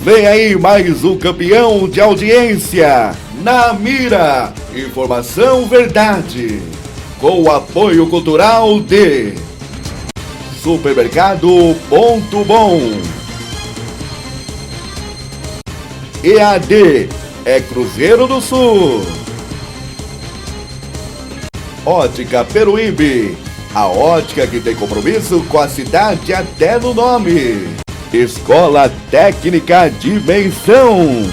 Vem aí mais um campeão de audiência, Na Mira, Informação Verdade, com o apoio cultural de Supermercado Ponto Bom, EAD é Cruzeiro do Sul, Ótica Peruíbe, a ótica que tem compromisso com a cidade até no nome. Escola Técnica Dimensão.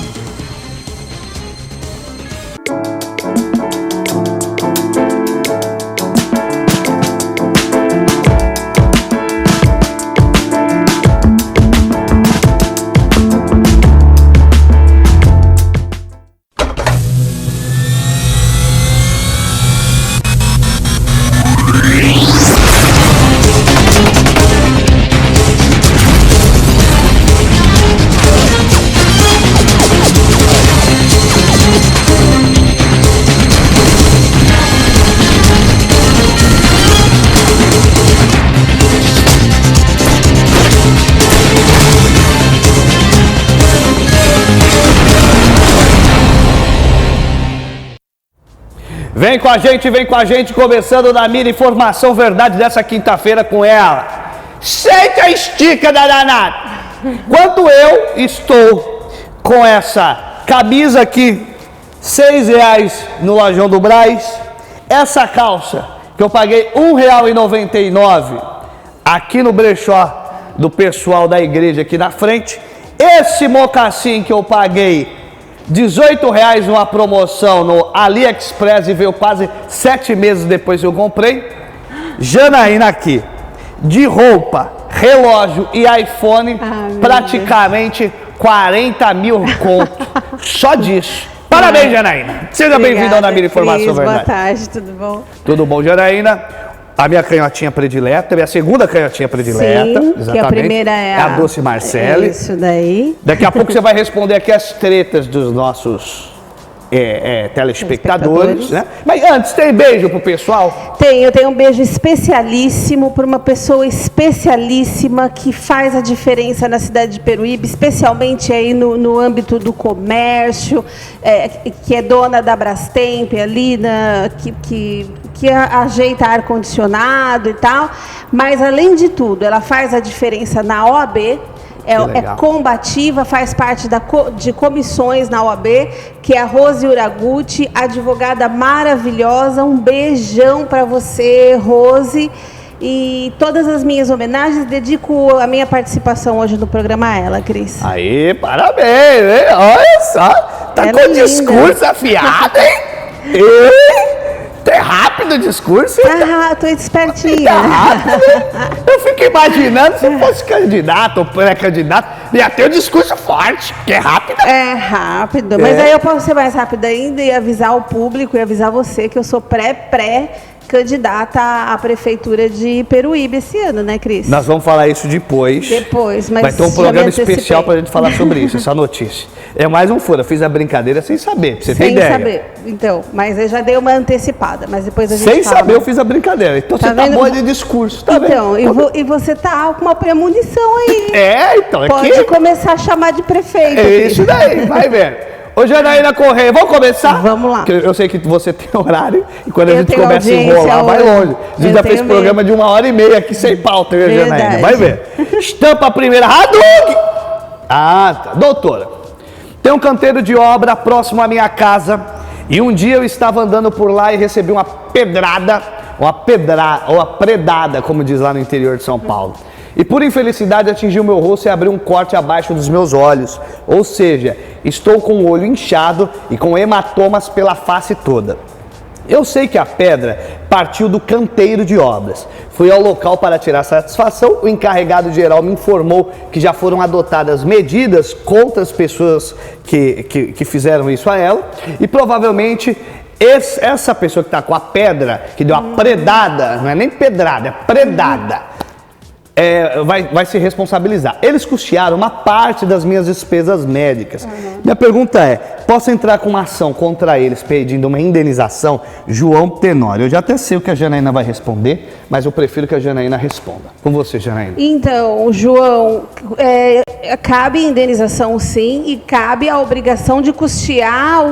Vem com a gente, começando Na Mira, Informação Verdade dessa quinta-feira com ela. Senta a estica da danada. Quando eu estou com essa camisa aqui, R$6 no Lojão do Brás, essa calça que eu paguei R$1,99 aqui no brechó do pessoal da igreja aqui na frente, esse mocassim que eu paguei R$18 numa promoção no AliExpress e veio quase 7 meses depois que eu comprei. Janaína aqui, de roupa, relógio e iPhone, praticamente 40 mil conto, só disso. Parabéns, Janaína. Seja bem-vinda ao Na Mira, Informação Verdade. Boa tarde, tudo bom? Tudo bom, Janaína? A minha canhotinha predileta, minha segunda canhotinha predileta. Sim, exatamente. Que a primeira é a Doce Marcelli. Isso daí. Daqui a pouco você vai responder aqui as tretas dos nossos telespectadores, né? Mas antes, tem beijo pro pessoal? Eu tenho um beijo especialíssimo para uma pessoa especialíssima que faz a diferença na cidade de Peruíbe, especialmente aí no âmbito do comércio, que é dona da Brastemp ali, que ajeita ar-condicionado e tal, mas além de tudo, ela faz a diferença na OAB, é combativa, faz parte de comissões na OAB, que é a Rose Uraguchi, advogada maravilhosa. Um beijão para você, Rose. E todas as minhas homenagens, dedico a minha participação hoje no programa a ela, Cris. Aí, parabéns, hein? Olha só, tá Ela com é linda. discurso afiado, hein? É rápido o discurso? Tô espertinha. Tá rápido. Eu fico imaginando se fosse candidato ou pré-candidato, ia ter um discurso forte, que é rápido. É rápido, mas aí eu posso ser mais rápida ainda e avisar o público e avisar você que eu sou pré-candidata à prefeitura de Peruíbe esse ano, né, Cris? Nós vamos falar isso depois. Mas vai ter um programa especial pra gente falar sobre isso, essa notícia. É mais um furo, eu fiz a brincadeira sem saber, pra você ter ideia. Sem saber, então, mas eu já dei uma antecipada, mas depois a gente sem fala. saber eu fiz a brincadeira, então tá você tá boa de discurso, tá então, vendo? E você tá com uma premonição aí. Então, pode começar a chamar de prefeito. É isso daí, vai ver. Ô, Janaína Correia, vamos começar? Vamos lá. Eu sei que você tem horário e quando a gente começa a enrolar, vai longe. A gente já fez programa de 1h30 aqui sem pauta, viu, Janaína? Vai ver. Estampa a primeira. Hadug! Tá. Doutora, tem um canteiro de obra próximo à minha casa e um dia eu estava andando por lá e recebi uma pedrada, ou a predada, como diz lá no interior de São Paulo. E por infelicidade atingiu meu rosto e abriu um corte abaixo dos meus olhos. Ou seja, estou com o olho inchado e com hematomas pela face toda. Eu sei que a pedra partiu do canteiro de obras. Fui ao local para tirar satisfação. O encarregado geral me informou que já foram adotadas medidas contra as pessoas que fizeram isso a ela. E provavelmente essa pessoa que está com a pedra, que deu a predada, não é nem pedrada, é predada, vai se responsabilizar. Eles custearam uma parte das minhas despesas médicas. Minha pergunta é, posso entrar com uma ação contra eles pedindo uma indenização? João Tenório. Eu já até sei o que a Janaína vai responder, mas eu prefiro que a Janaína responda. Com você, Janaína. Então, João, cabe indenização sim, e cabe a obrigação de custear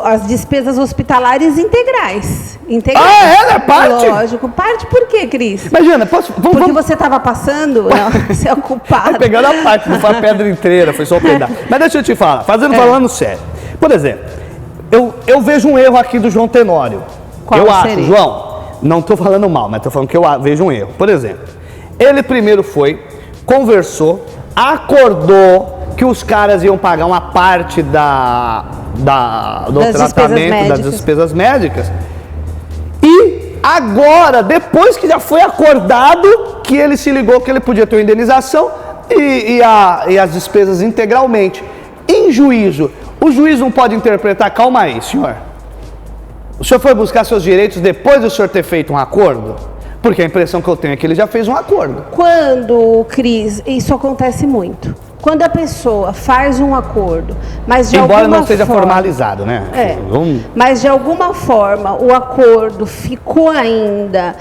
as despesas hospitalares integrais. Ah, é parte? Lógico. Parte por quê, Cris? Mas, Jana, Porque você estava passando? Não, você é o culpado. Tá pegando a parte, não foi a pedra inteira, foi só o pedaço. Mas deixa eu te falar, falando sério. Por exemplo, eu vejo um erro aqui do João Tenório. Qual eu seria? acho, João, não estou falando mal, mas estou falando que eu vejo um erro. Por exemplo, ele primeiro foi, conversou, acordou que os caras iam pagar uma parte do tratamento, das despesas médicas. E agora, depois que já foi acordado, que ele se ligou que ele podia ter uma indenização e as despesas integralmente. Em juízo, o juiz não pode interpretar, calma aí, senhor. O senhor foi buscar seus direitos depois do senhor ter feito um acordo? Porque a impressão que eu tenho é que ele já fez um acordo. Quando, Cris, isso acontece muito. Quando a pessoa faz um acordo, mas de embora alguma não esteja forma, formalizado, né? Mas de alguma forma o acordo ficou ainda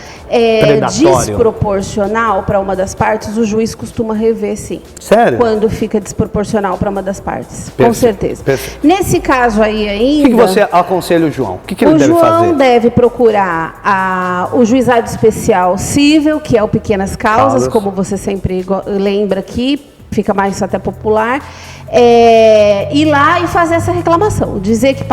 desproporcional para uma das partes, o juiz costuma rever, sim. Sério? Quando fica desproporcional para uma das partes, Perfeito, com certeza. Perfeito. Nesse caso aí ainda... O que você aconselha o João? O que ele deve fazer? O João deve procurar o juizado especial cível, que é o Pequenas Causas, como você sempre lembra aqui, fica mais até popular, ir lá e fazer essa reclamação, dizer que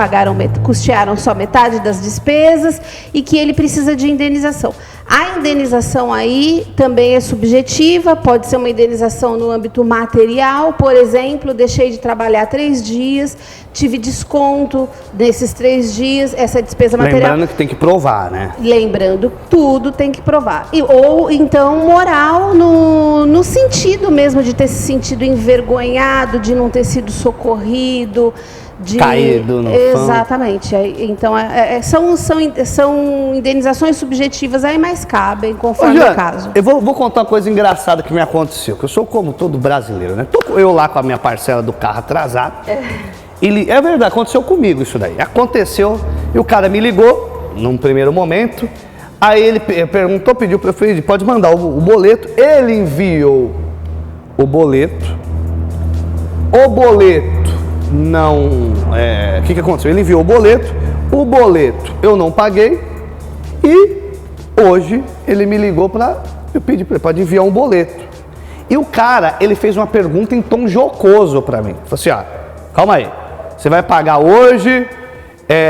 custearam só metade das despesas e que ele precisa de indenização. A indenização aí também é subjetiva, pode ser uma indenização no âmbito material, por exemplo, deixei de trabalhar 3 dias, tive desconto nesses 3 dias, essa despesa material. Lembrando que tem que provar, né? Lembrando, tudo tem que provar. Ou então moral no sentido mesmo de ter se sentido envergonhado, de não ter sido socorrido, de caído no exatamente. Então são indenizações subjetivas aí, mas cabem conforme o caso. Eu vou contar uma coisa engraçada que me aconteceu, que eu sou como todo brasileiro, né? Tô eu lá com a minha parcela do carro atrasada. É verdade, aconteceu comigo isso daí. Aconteceu e o cara me ligou num primeiro momento. Aí ele pediu para eu, pode mandar o boleto. Ele enviou o boleto. O boleto não... O que aconteceu? Ele enviou o boleto eu não paguei e hoje ele me ligou eu pedi para ele, pode enviar um boleto. E o cara, ele fez uma pergunta em tom jocoso para mim. Falou assim, calma aí, você vai pagar hoje...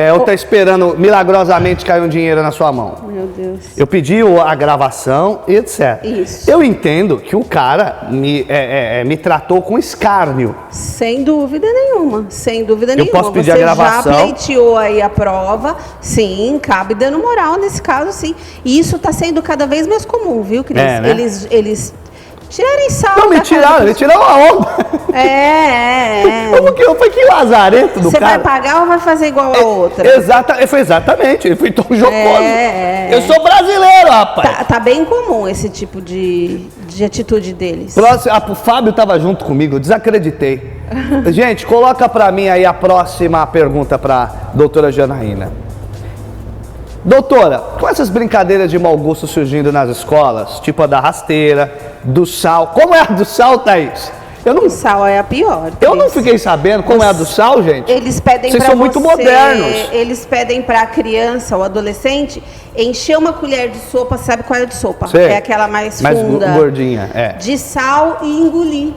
eu tô esperando milagrosamente cair um dinheiro na sua mão. Meu Deus. Eu pedi a gravação e etc. Isso. Eu entendo que o cara me tratou com escárnio. Sem dúvida nenhuma, sem dúvida nenhuma. Eu posso pedir a gravação. Você já pleiteou aí a prova, sim, cabe dano moral nesse caso, sim. E isso está sendo cada vez mais comum, viu, Cris? Né? Eles tirarem sal. Não, me tiraram, ele tirou a onda. Como que eu fui que lazarento do cara? Você vai pagar ou vai fazer igual a outra? Foi exatamente, ele foi tão jocoso. Eu sou brasileiro, rapaz. Tá bem comum esse tipo de atitude deles. O Fábio estava junto comigo, eu desacreditei. Gente, coloca pra mim aí a próxima pergunta pra doutora Janaína. Doutora, com essas brincadeiras de mau gosto surgindo nas escolas, tipo a da rasteira, do sal, como é a do sal, Thaís? O sal é a pior. Eu não fiquei sabendo como é a do sal, gente. Eles pedem Vocês são muito modernos. Eles pedem para a criança ou adolescente encher uma colher de sopa, sabe qual é a de sopa? Sei. É aquela mais funda. Mais gordinha, de sal e engolir.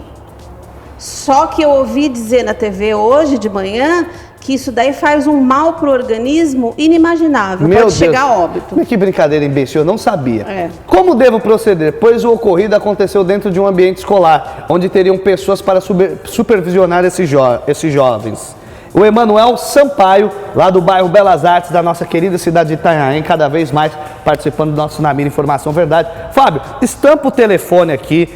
Só que eu ouvi dizer na TV hoje de manhã que isso daí faz um mal pro organismo inimaginável, pode chegar a óbito. Que brincadeira imbecil, eu não sabia. Como devo proceder? Pois o ocorrido aconteceu dentro de um ambiente escolar, onde teriam pessoas para supervisionar esses jovens. O Emanuel Sampaio, lá do bairro Belas Artes, da nossa querida cidade de Itanhaém, cada vez mais participando do nosso Namira Informação Verdade. Fábio, estampa o telefone aqui,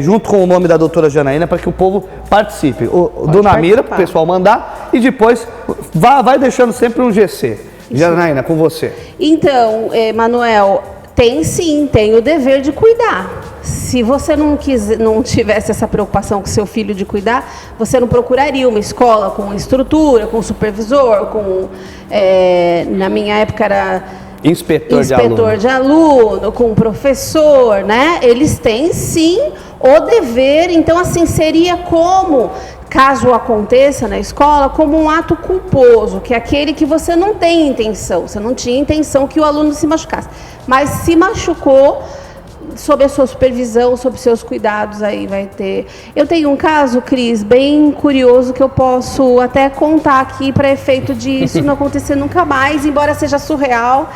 junto com o nome da doutora Janaína, para que o povo participe. Do Namira, para o pessoal mandar, e depois vai deixando sempre um GC. Isso. Janaína, com você. Então, Emanuel, tem o dever de cuidar. Se você não tivesse essa preocupação com seu filho de cuidar, você não procuraria uma escola com estrutura, com supervisor, na minha época inspetor de aluno, com o professor, né? Eles têm sim o dever, então assim, seria como, caso aconteça na escola, como um ato culposo, que é aquele que você não tem intenção, você não tinha intenção que o aluno se machucasse, mas se machucou, sob a sua supervisão, sob seus cuidados, aí vai ter... Eu tenho um caso, Cris, bem curioso, que eu posso até contar aqui para efeito disso não acontecer nunca mais, embora seja surreal,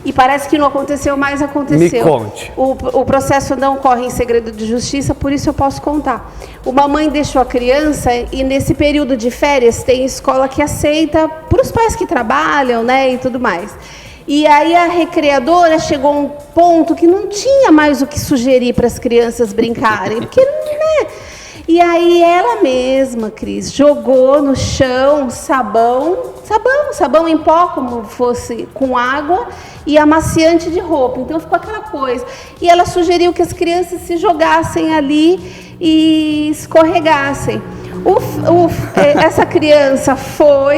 e parece que não aconteceu, mas aconteceu. Me conte. O processo não corre em segredo de justiça, por isso eu posso contar. Uma mãe deixou a criança e nesse período de férias tem escola que aceita para os pais que trabalham, né, e tudo mais. E aí a recreadora chegou a um ponto que não tinha mais o que sugerir para as crianças brincarem, porque, né? E aí ela mesma, Cris, jogou no chão sabão em pó, como fosse com água, e amaciante de roupa. Então ficou aquela coisa. E ela sugeriu que as crianças se jogassem ali e escorregassem. Essa criança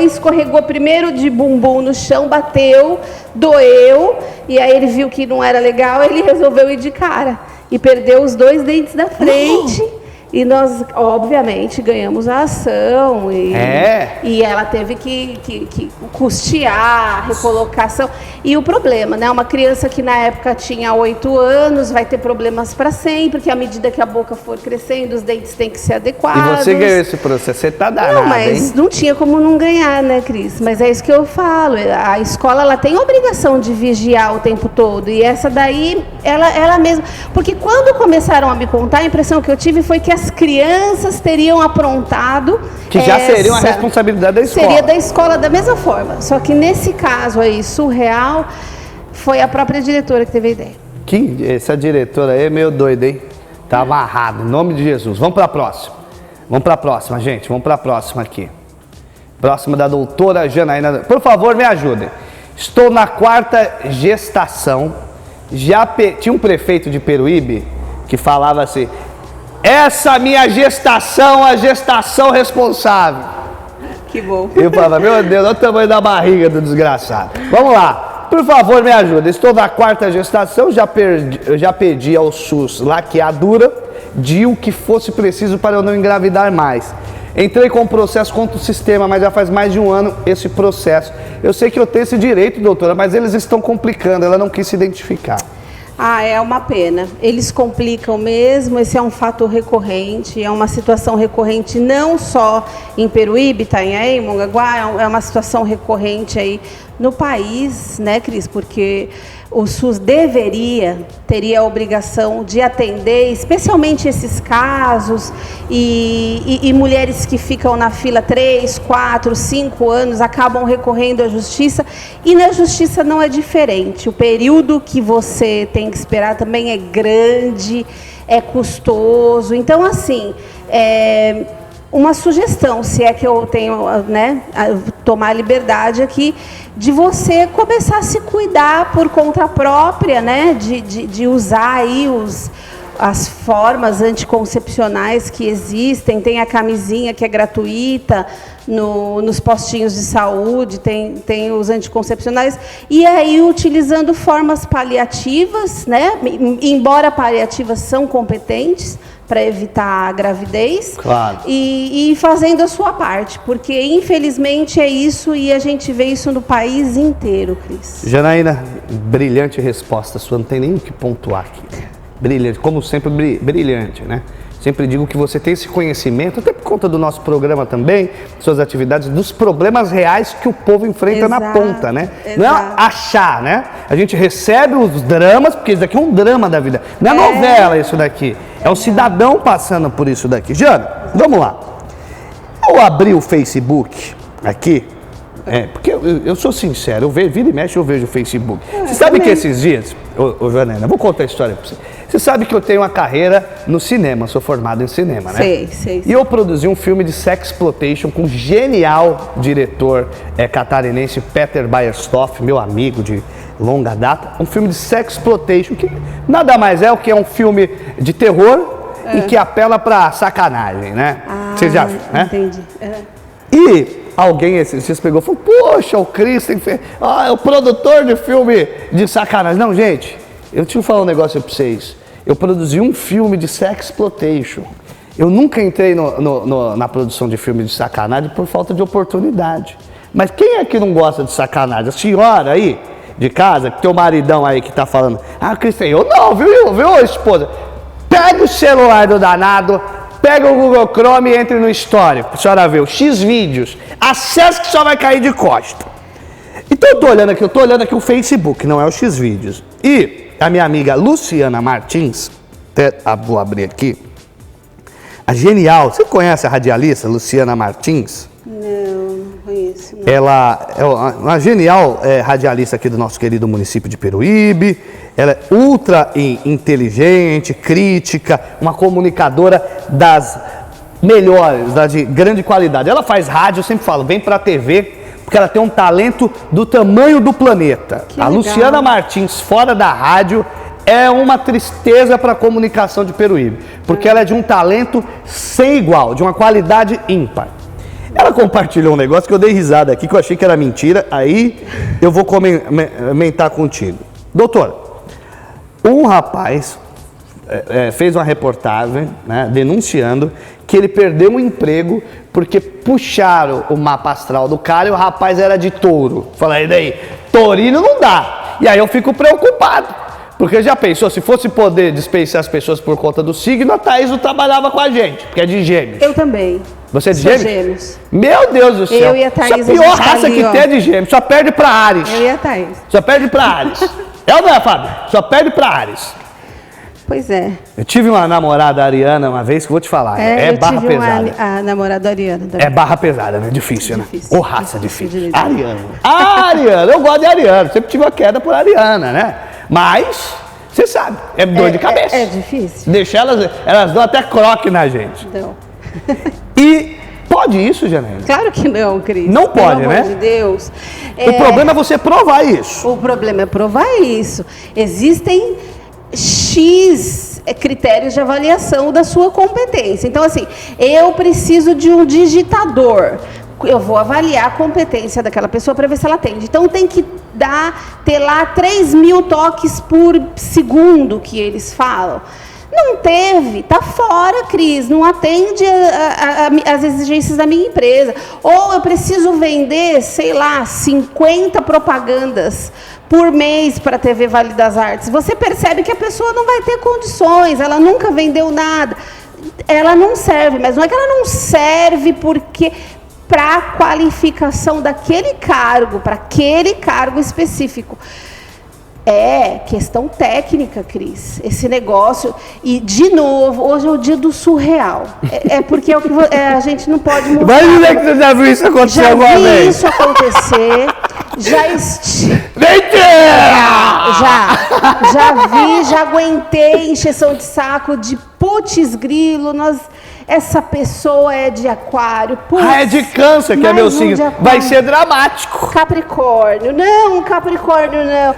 escorregou primeiro de bumbum no chão, bateu, doeu, e aí ele viu que não era legal, ele resolveu ir de cara e perdeu os 2 dentes da frente. E nós, obviamente, ganhamos a ação e ela teve que custear a recolocação. E o problema, né? Uma criança que na época tinha 8 anos vai ter problemas para sempre, porque à medida que a boca for crescendo, os dentes têm que ser adequados. E você ganhou esse processo, você tá danada, não, mas hein? não tinha como não ganhar, né, Cris? Mas é isso que eu falo, a escola ela tem a obrigação de vigiar o tempo todo, e essa daí, ela mesma... Porque quando começaram a me contar, a impressão que eu tive foi que as crianças teriam aprontado... Que já seria uma responsabilidade da escola. Seria da escola da mesma forma. Só que nesse caso aí, surreal, foi a própria diretora que teve a ideia. Essa diretora aí é meio doida, hein? Tá amarrado, em nome de Jesus. Vamos para a próxima. Vamos para a próxima, gente. Vamos para a próxima aqui. Próxima da doutora Janaína. Por favor, me ajudem. Estou na 4ª gestação. Tinha um prefeito de Peruíbe que falava assim: essa minha gestação, a gestação responsável. Que bom. Eu falava, meu Deus, olha o tamanho da barriga do desgraçado. Vamos lá, por favor, me ajuda. Estou na 4ª gestação, já pedi ao SUS laqueadura de o que fosse preciso para eu não engravidar mais. Entrei com um processo contra o sistema, mas já faz mais de 1 ano esse processo. Eu sei que eu tenho esse direito, doutora, mas eles estão complicando, ela não quis se identificar. Ah, é uma pena. Eles complicam mesmo, esse é um fato recorrente, é uma situação recorrente não só em Peruíbe, Itanhaém, Mongaguá, é uma situação recorrente aí no país, né, Cris? Porque o SUS teria a obrigação de atender, especialmente esses casos, e mulheres que ficam na fila 3, 4, 5 anos, acabam recorrendo à justiça, e na justiça não é diferente. O período que você tem que esperar também é grande, é custoso. Então, assim, uma sugestão, se é que eu tenho, né, tomar a liberdade aqui, de você começar a se cuidar por conta própria, né, de usar aí as formas anticoncepcionais que existem. Tem a camisinha que é gratuita nos postinhos de saúde, tem os anticoncepcionais, e aí utilizando formas paliativas, né, embora paliativas são competentes para evitar a gravidez, claro. E fazendo a sua parte, porque infelizmente é isso, e a gente vê isso no país inteiro, Cris. Janaína, brilhante resposta sua, não tem nem o que pontuar aqui. Brilhante, como sempre, brilhante, né? Sempre digo que você tem esse conhecimento, até por conta do nosso programa também, suas atividades, dos problemas reais que o povo enfrenta na ponta, né? Exato. Não é achar, né? A gente recebe os dramas, porque isso daqui é um drama da vida. Não é novela isso daqui, é um cidadão passando por isso daqui. Jana, vamos lá. Eu abri o Facebook aqui, porque eu sou sincero, eu vejo, vira e mexe, eu vejo o Facebook. Você sabe que esses dias, ô Janaína, eu vou contar a história pra você. Você sabe que eu tenho uma carreira no cinema, sou formado em cinema, né? Sei. E eu produzi um filme de sexploitation com o genial diretor catarinense Peter Bayerstoff, meu amigo de longa data. Um filme de sexploitation que nada mais é o que é um filme de terror e que apela pra sacanagem, né? Você já viu, né? Entendi. E alguém esses dias pegou e falou, poxa, o Cris é o produtor de filme de sacanagem. Não, gente, eu te falar um negócio pra vocês. Eu produzi um filme de sexploitation. Eu nunca entrei na produção de filme de sacanagem por falta de oportunidade. Mas quem é que não gosta de sacanagem? A senhora aí, de casa, que tem o maridão aí que tá falando, Cristian, eu não, viu, esposa? Pega o celular do danado, pega o Google Chrome e entre no histórico, pra senhora ver, o Xvideos, acesse que só vai cair de costa. Então eu tô olhando aqui o Facebook, não é o Xvideos. E a minha amiga Luciana Martins, até vou abrir aqui, a genial, você conhece a radialista Luciana Martins? Não conheço. Não. Ela é uma genial radialista aqui do nosso querido município de Peruíbe. Ela é ultra inteligente, crítica, uma comunicadora das melhores, de grande qualidade. Ela faz rádio, eu sempre falo, vem pra TV, porque ela tem um talento do tamanho do planeta. Que a legal. Luciana Martins, fora da rádio, é uma tristeza para a comunicação de Peruíbe, porque ela é de um talento sem igual, de uma qualidade ímpar. Ela compartilhou um negócio que eu dei risada aqui, que eu achei que era mentira, aí eu vou comentar contigo. Doutor, um rapaz fez uma reportagem, né, denunciando que ele perdeu um emprego porque puxaram o mapa astral do cara e o rapaz era de touro. Falei, e daí? Taurino não dá. E aí eu fico preocupado. Porque já pensou, se fosse poder dispensar as pessoas por conta do signo, a Thaís não trabalhava com a gente, porque é de Gêmeos. Eu também. Você é de Sou Gêmeos? Gêmeos. Meu Deus do céu. Eu e a Thaís, a pior a gente tá raça ali, que ó. tem é de Gêmeos, só perde pra Áries. Eu e a Thaís. Só perde pra Áries. É ou não é, Fábio? Só perde pra Áries. Pois é. Eu tive uma namorada ariana uma vez que eu vou te falar, é eu barra tive pesada. a namorada Ariana também. É barra pesada, né? Difícil, né? Difícil. Ô, raça Difícil difícil. de lidar. Ariana. Ariana, eu gosto de Ariana. Sempre tive uma queda por Ariana, né? Mas, você sabe, é dor de cabeça. É difícil. Deixa elas dão até croque na gente. Não. E pode isso, Janaína? Claro que não, Cris. Não pode, Pelo né? amor de Deus. O problema é você provar isso. O problema é provar isso. Existem X critérios de avaliação da sua competência. Então, assim, eu preciso de um digitador. Eu vou avaliar a competência daquela pessoa para ver se ela atende. Então, tem que ter lá 3.000 toques por segundo que eles falam. Não teve, tá fora, Cris, não atende as exigências da minha empresa. Ou eu preciso vender, sei lá, 50 propagandas por mês para a TV Vale das Artes. Você percebe que a pessoa não vai ter condições, ela nunca vendeu nada. Ela não serve, mas não é que ela não serve porque para a qualificação daquele cargo, para aquele cargo específico. É questão técnica, Cris, esse negócio. E, de novo, hoje é o dia do surreal. Porque é o que a gente não pode mudar. Vai dizer que você já viu isso acontecer alguma vez? Já vi isso acontecer. Já vi, já aguentei encheção de saco de putz grilo, essa pessoa é de aquário. Putz, é de câncer, que é meu signo. Vai ser dramático. Capricórnio, não, Capricórnio não.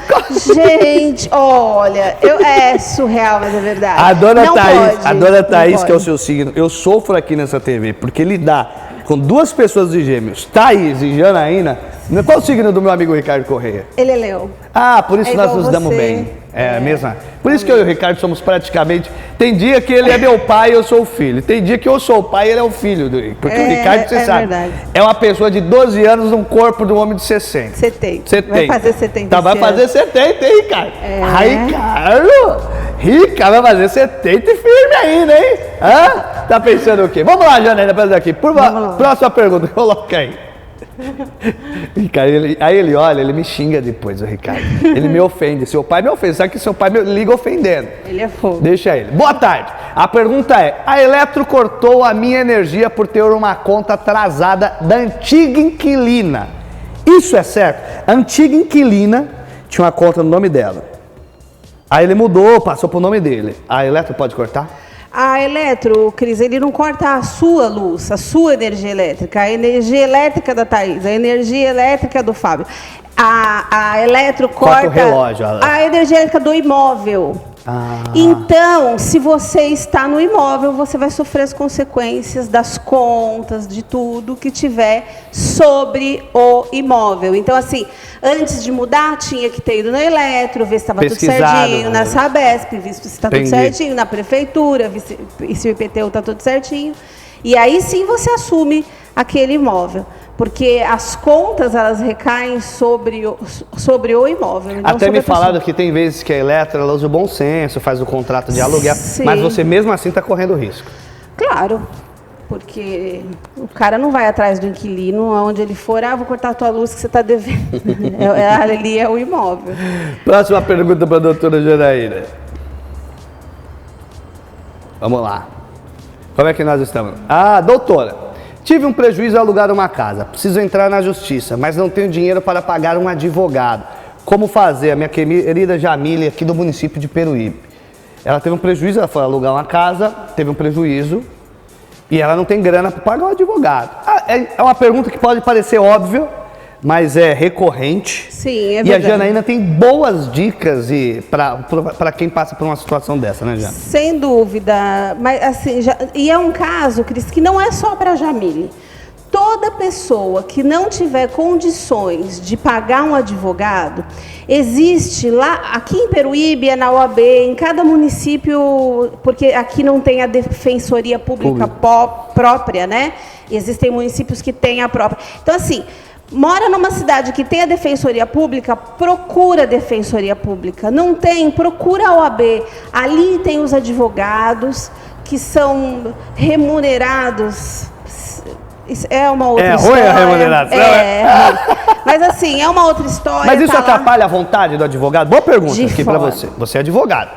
Gente, olha, é surreal, mas é verdade. A dona Thaís, que é o seu signo, eu sofro aqui nessa TV, porque lidar com duas pessoas de Gêmeos, Thaís e Janaína. Qual é o signo do meu amigo Ricardo Correia? Ele é Leão. Ah, por isso nós nos damos bem. É mesmo. Por isso que eu e o Ricardo somos praticamente... Tem dia que ele é meu pai e eu sou o filho. Tem dia que eu sou o pai e ele é o filho. Porque o Ricardo, você sabe, verdade. É uma pessoa de 12 anos num corpo de um homem de 60. 70. Vai fazer 70. Tá, vai fazer 70, hein, Ricardo? Ricardo, vai fazer 70 e firme ainda, hein? Hã? Tá pensando o quê? Vamos lá, Janaína, pra aqui. Próxima pergunta, coloca aí. Ricardo, aí ele olha, ele me xinga depois, o Ricardo. Ele me ofende. Seu pai me ofende, sabe que seu pai me liga ofendendo. Ele é fogo. Deixa ele. Boa tarde. A pergunta é: a Eletro cortou a minha energia por ter uma conta atrasada da antiga inquilina. Isso é certo? A antiga inquilina tinha uma conta no nome dela. Aí ele mudou, passou pro nome dele. A Eletro pode cortar? A Eletro, Cris, ele não corta a sua luz, a sua energia elétrica, a energia elétrica da Thaís, a energia elétrica do Fábio. A Eletro corta o relógio, a energia elétrica do imóvel. Então, se você está no imóvel, você vai sofrer as consequências das contas, de tudo que tiver sobre o imóvel. Então, assim, antes de mudar, tinha que ter ido na Eletro, ver se estava tudo certinho, na Sabesp, visto se está tudo certinho, na prefeitura, ver se o IPTU está tudo certinho. E aí sim você assume aquele imóvel. Porque as contas, elas recaem sobre o imóvel. Até me falaram que tem vezes que a Eletro, ela usa o bom senso, faz o contrato de aluguel, mas você mesmo assim está correndo risco. Claro, porque o cara não vai atrás do inquilino, aonde ele for, vou cortar a tua luz que você está devendo. Ali é o imóvel. Próxima pergunta para a doutora Janaína. Vamos lá. Como é que nós estamos? Doutora. Tive um prejuízo ao alugar uma casa, preciso entrar na justiça, mas não tenho dinheiro para pagar um advogado. Como fazer? A minha querida Jamile, aqui do município de Peruíbe. Ela teve um prejuízo, ela foi alugar uma casa, teve um prejuízo, e ela não tem grana para pagar um advogado. É uma pergunta que pode parecer óbvia, mas é recorrente. Sim, é verdade. E a Janaína tem boas dicas para quem passa por uma situação dessa, né, Jana? Sem dúvida. Mas, assim, e é um caso, Cris, que não é só para a Jamile. Toda pessoa que não tiver condições de pagar um advogado, existe lá, aqui em Peruíbe, na OAB, em cada município, porque aqui não tem a defensoria pública própria, né? Existem municípios que têm a própria. Então, assim, mora numa cidade que tem a defensoria pública, procura a defensoria pública. Não tem, procura a OAB. Ali tem os advogados que são remunerados. É uma outra história. É ruim a remuneração? Mas assim, é uma outra história. Mas isso atrapalha a vontade do advogado? Boa pergunta aqui para você. Você é advogado.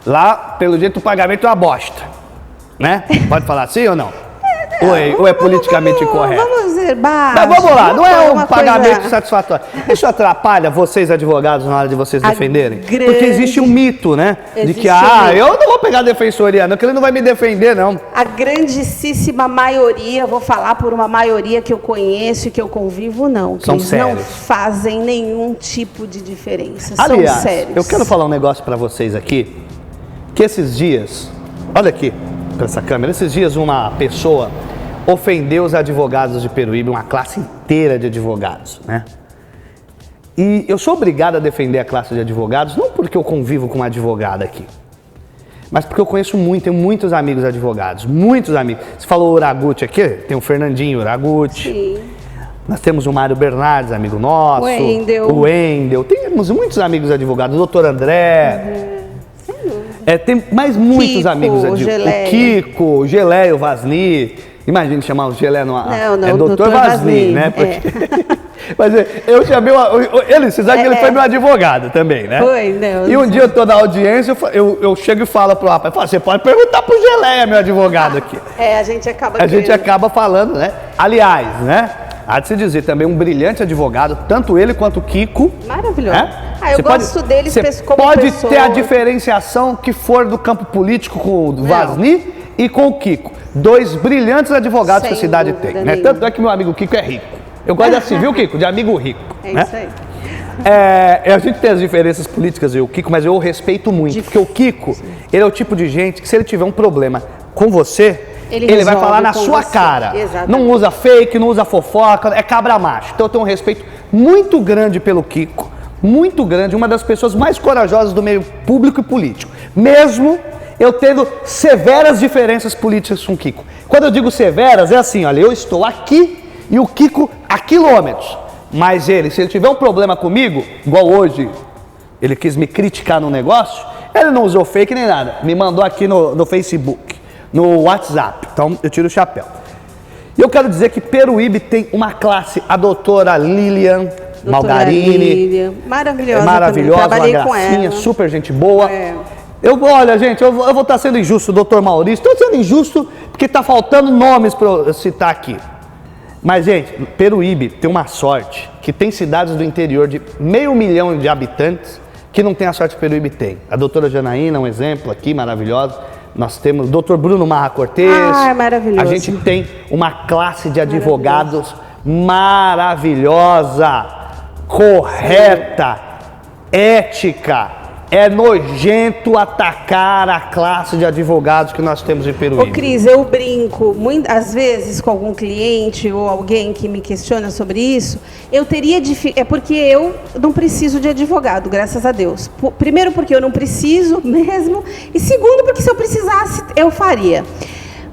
Lá, pelo jeito, o pagamento é uma bosta. Né? Pode falar assim ou não? Ou é politicamente incorreto? Vamos dizer baixo. Mas vamos lá, não é um pagamento satisfatório. Isso atrapalha vocês, advogados, na hora de vocês defenderem? Porque existe um mito, né? De que, eu não vou pegar a defensoria, não, que ele não vai me defender, não. A grandíssima maioria, vou falar por uma maioria que eu conheço e que eu convivo, não. São sérios. Não fazem nenhum tipo de diferença. Aliás, são sérios. Eu quero falar um negócio para vocês aqui, que esses dias, olha aqui, para essa câmera, esses dias uma pessoa ofendeu os advogados de Peruíbe, uma classe inteira de advogados, né? E eu sou obrigado a defender a classe de advogados, não porque eu convivo com uma advogada aqui, mas porque eu conheço tenho muitos amigos advogados, muitos amigos. Você falou Uraguchi aqui, tem o Fernandinho Uraguchi. Sim. Nós temos o Mário Bernardes, amigo nosso. O Wendel. Temos muitos amigos advogados, o doutor André. Tem mais muitos Kiko, amigos advogados. O Kiko, o Gelé, o Vasni. Imagina chamar o Gelé no Não, é doutor Vasni, né? Porque... Mas eu chamei você sabe que ele foi meu advogado também, né? Foi, não. E um dia eu tô na audiência, eu chego e falo pro rapaz, você pode perguntar pro Gelé, meu advogado aqui. A gente acaba A gente acaba falando, né? Aliás, né? Há de se dizer também um brilhante advogado, tanto ele quanto o Kiko. Maravilhoso. Né? Eu gosto deles como pode pessoa. ter a diferenciação que for do campo político com o Vasni e com o Kiko. Dois brilhantes advogados que a cidade tem. Né? Tanto é que meu amigo Kiko é rico. Eu gosto assim, viu, Kiko? De amigo rico. É isso aí. A gente tem as diferenças políticas, eu e o Kiko, mas eu o respeito muito. Porque o Kiko, ele é o tipo de gente que se ele tiver um problema com você, ele vai falar na sua cara. Exatamente. Não usa fake, não usa fofoca, é cabra macho. Então eu tenho um respeito muito grande pelo Kiko. Muito grande, uma das pessoas mais corajosas do meio público e político. Mesmo eu tendo severas diferenças políticas com o Kiko. Quando eu digo severas, é assim, olha, eu estou aqui e o Kiko a quilômetros. Mas se ele tiver um problema comigo, igual hoje, ele quis me criticar no negócio, ele não usou fake nem nada. Me mandou aqui no Facebook, no WhatsApp. Então eu tiro o chapéu. E eu quero dizer que Peruíbe tem uma classe, a doutora Lilian Malgarini. Maravilhosa. Maravilhosa, uma Trabalhei gracinha, super gente boa. É. Olha, gente, eu vou estar sendo injusto, doutor Maurício. Estou sendo injusto porque está faltando nomes para eu citar aqui. Mas, gente, Peruíbe tem uma sorte que tem cidades do interior de 500 mil de habitantes que não tem a sorte que Peruíbe tem. A doutora Janaína, um exemplo aqui, maravilhosa. Nós temos o doutor Bruno Marra Cortez. É maravilhoso. A gente tem uma classe de advogados maravilhosa, correta, ética, É nojento atacar a classe de advogados que nós temos em Peruíbe. Ô Cris, eu brinco, muitas vezes com algum cliente ou alguém que me questiona sobre isso, eu teria dificuldade, é porque eu não preciso de advogado, graças a Deus. Primeiro porque eu não preciso mesmo, e segundo porque se eu precisasse, eu faria.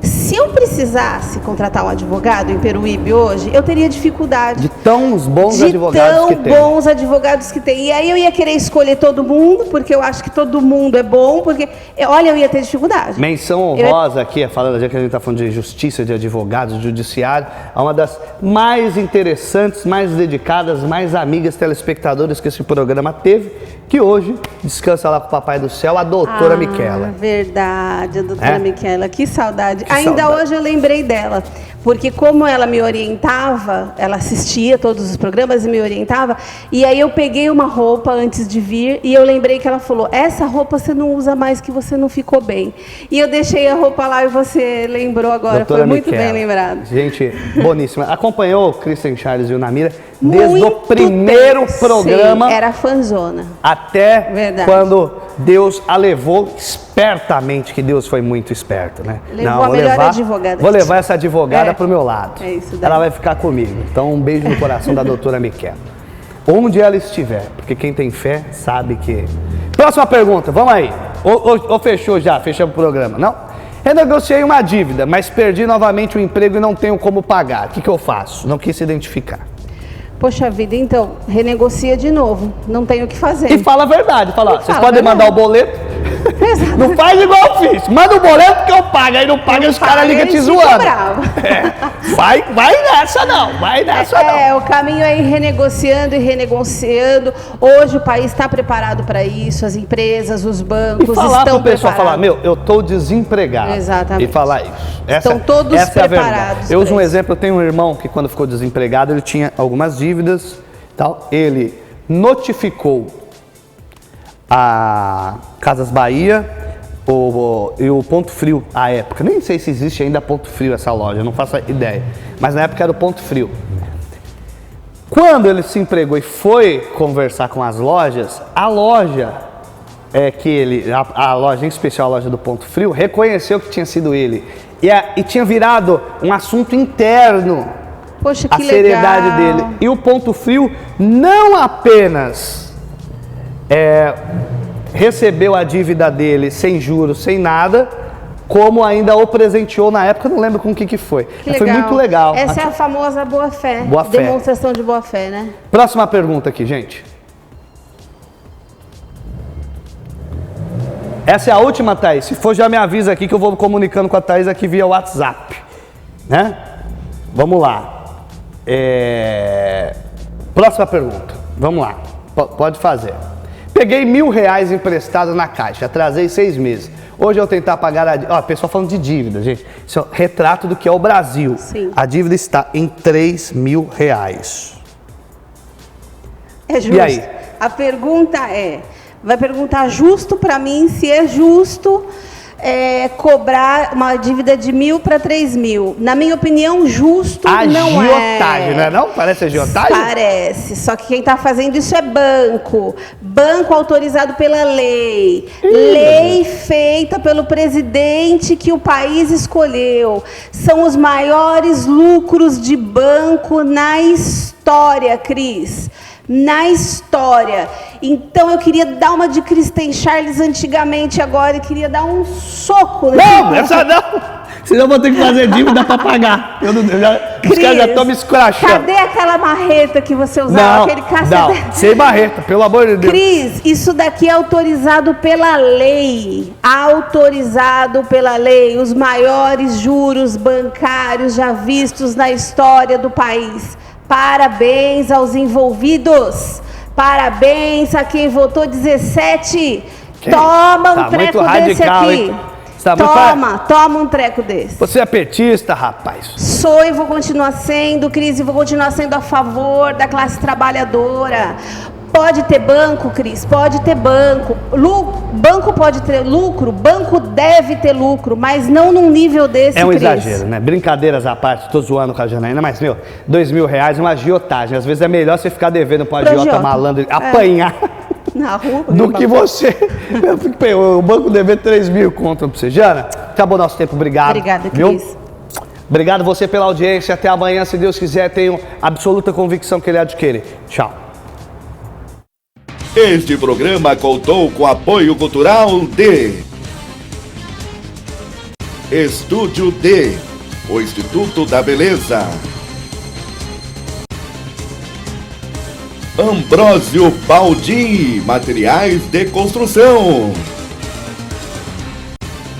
Se eu precisasse contratar um advogado em Peruíbe hoje, eu teria dificuldade. De tão bons advogados que tem. De tão bons advogados que tem. E aí eu ia querer escolher todo mundo, porque eu acho que todo mundo é bom, porque, olha, eu ia ter dificuldade. Menção honrosa aqui, falando, já que a gente está falando de justiça, de advogados, de judiciário, é uma das mais interessantes, mais dedicadas, mais amigas telespectadores que esse programa teve, que hoje descansa lá com o Papai do Céu, a doutora Miquela. Verdade, a doutora Miquela, que saudade. Ainda hoje eu lembrei dela, porque como ela me orientava, ela assistia todos os programas e me orientava, e aí eu peguei uma roupa antes de vir e eu lembrei que ela falou, essa roupa você não usa mais que você não ficou bem. E eu deixei a roupa lá e você lembrou agora, doutora foi muito Miquela, bem lembrado. Gente, boníssima. Acompanhou o Christian Charles e o Namira desde o primeiro programa. Sim, era fanzona. Até quando Deus a levou espertamente, que Deus foi muito esperto, né? Levou a melhor advogada. Vou levar essa advogada pro meu lado. É isso daí. Ela vai ficar comigo. Então, um beijo no coração da doutora Miquela. Onde ela estiver, porque quem tem fé sabe que... Próxima pergunta, vamos aí. Ou fechou já? Fechamos o programa, não? Renegociei uma dívida, mas perdi novamente o emprego e não tenho como pagar. O que eu faço? Não quis se identificar. Poxa vida, então, renegocia de novo. Não tem o que fazer. E fala a verdade. Fala, vocês podem mandar o boleto. Não faz igual eu fiz. Manda o boleto que eu pago. Aí não paga, os caras ligam te zoando. Vai nessa não. Vai nessa não. O caminho é ir renegociando e renegociando. Hoje o país está preparado para isso. As empresas, os bancos estão preparados. E falar para o pessoal, falar, eu estou desempregado. Exatamente. E falar isso. Estão todos preparados. Eu uso um exemplo, eu tenho um irmão que quando ficou desempregado, ele tinha algumas dívidas, tal. Ele notificou a Casas Bahia e o Ponto Frio à época. Nem sei se existe ainda Ponto Frio essa loja, não faço ideia. Mas na época era o Ponto Frio. Quando ele se empregou e foi conversar com as lojas, a loja a loja, em especial a loja do Ponto Frio, reconheceu que tinha sido ele. E tinha virado um assunto interno. Poxa, que a seriedade dele. E o Ponto Frio não apenas recebeu a dívida dele sem juros, sem nada, como ainda o presenteou na época, não lembro com o que foi. Foi muito legal. Essa é a famosa boa-fé. Boa-fé. Demonstração de boa-fé, né? Próxima pergunta aqui, gente. Essa é a última, Thaís. Se for, já me avisa aqui que eu vou comunicando com a Thaís aqui via WhatsApp. Né? Vamos lá. Próxima pergunta. Vamos lá. Pode fazer. Peguei R$1.000 emprestado na Caixa. Atrasei 6 meses. Hoje eu tentar pagar a dívida. Ó, pessoal falando de dívida, gente. Isso é um retrato do que é o Brasil. Sim. A dívida está em R$3.000. É justo. E aí? A pergunta vai perguntar justo para mim se é justo cobrar uma dívida de 1.000 para 3.000. Na minha opinião, justo não é. Agiotagem, não é não? Parece agiotagem? Parece, só que quem está fazendo isso é banco. Banco autorizado pela lei. Lei feita pelo presidente que o país escolheu. São os maiores lucros de banco na história, Cris. Na história. Então eu queria dar uma de Christian Charles antigamente agora e queria dar um soco. Não, essa não! Senão eu vou ter que fazer dívida para pagar. Os caras já estão me escrachando. Cadê aquela marreta que você usava? Aquele cacete? Não, sem marreta, pelo amor de Deus. Cris, isso daqui é autorizado pela lei. Autorizado pela lei. Os maiores juros bancários já vistos na história do país. Parabéns aos envolvidos. Parabéns a quem votou 17. Toma um treco desse aqui. Toma um treco desse. Você é petista, rapaz. Sou e vou continuar sendo, Cris, e vou continuar sendo a favor da classe trabalhadora. Pode ter banco, Cris, pode ter banco. Banco pode ter lucro, banco deve ter lucro, mas não num nível desse, É um Cris. exagero, né? Brincadeiras à parte, tô zoando com a Janaína, mas, R$2.000 é uma agiotagem. Às vezes é melhor você ficar devendo pro agiota malandro, apanhar. Na rua. Do que você... O banco deve 3 mil contra pra você. Jana, acabou nosso tempo. Obrigado. Obrigada, viu? Cris. Obrigado você pela audiência. Até amanhã, se Deus quiser. Tenho absoluta convicção que ele adquire. Tchau. Este programa contou com apoio cultural de Estúdio D, o Instituto da Beleza. Ambrósio Baldim, materiais de construção.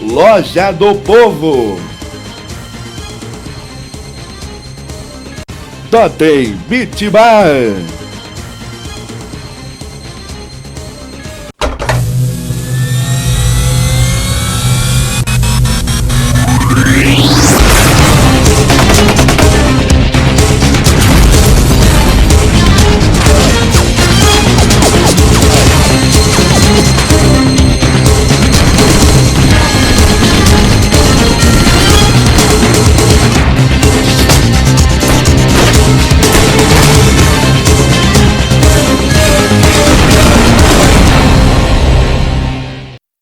Loja do Povo. Totem Beach Bar.